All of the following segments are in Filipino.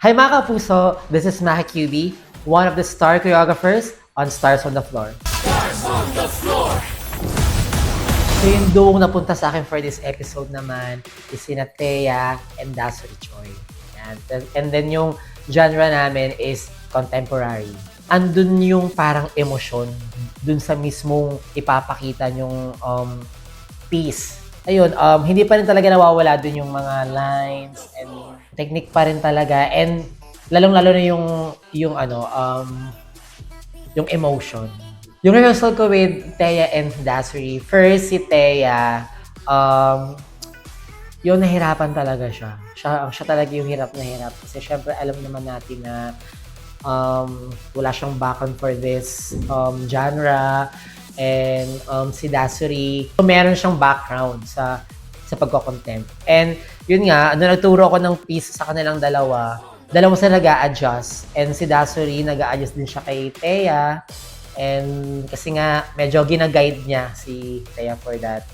Hi mga kapuso! This is Maki QB, one of the star choreographers on Stars on the Floor. So yung duong napunta sa akin for this episode naman is sina Thea and Dasuri Choi. Yan. And then yung genre namin is contemporary. Andun yung parang emosyon dun sa mismong ipapakita yung piece. Ayun, hindi pa rin talaga nawawala dun yung mga lines and technique pa rin talaga. And lalong-lalo na yung emotion. Yung rehearsal ko with Thea and Dasuri, first si Thea, yung nahirapan talaga siya. Siya talaga yung hirap na hirap. Kasi syempre alam naman natin na wala siyang background for this genre. And si Dasuri, meron siyang background sa pagko-contempt. And yun nga, nagturo ako ng piece sa kanilang dalawa sila nag-a-adjust. And si Dasuri, nag-a-adjust din siya kay Thea. And kasi nga, medyo gina-guide niya si Thea for that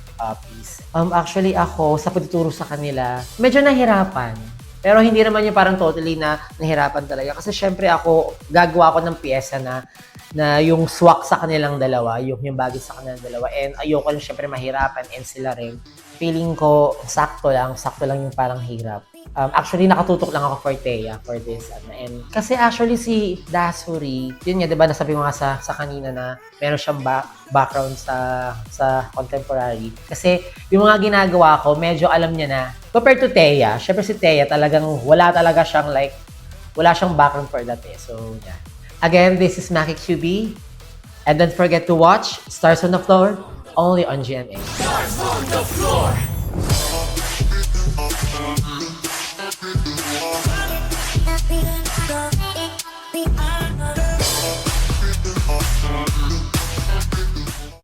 piece. Actually ako, sa pagtuturo sa kanila, medyo nahirapan. Pero hindi naman yung parang totally na nahirapan talaga. Kasi syempre ako, gagawa ko ng piyesa na yung swak sa kanilang dalawa, yung bagay sa kanilang dalawa. And ayoko lang syempre mahirapan and sila rin. Feeling ko, sakto lang yung parang hirap. Actually, nakatutok lang ako for Thea for this. And kasi actually si Dasuri, yun nga, di ba, nasabi mo nga sa kanina na meron siyang background sa contemporary. Kasi yung mga ginagawa ko, medyo alam niya na. Compared to Thea, syempre si Thea talagang wala talaga siyang wala siyang background for that eh. So, yeah. Again, this is Maki QB. And don't forget to watch Stars on the Floor only on GMA. Stars on the floor.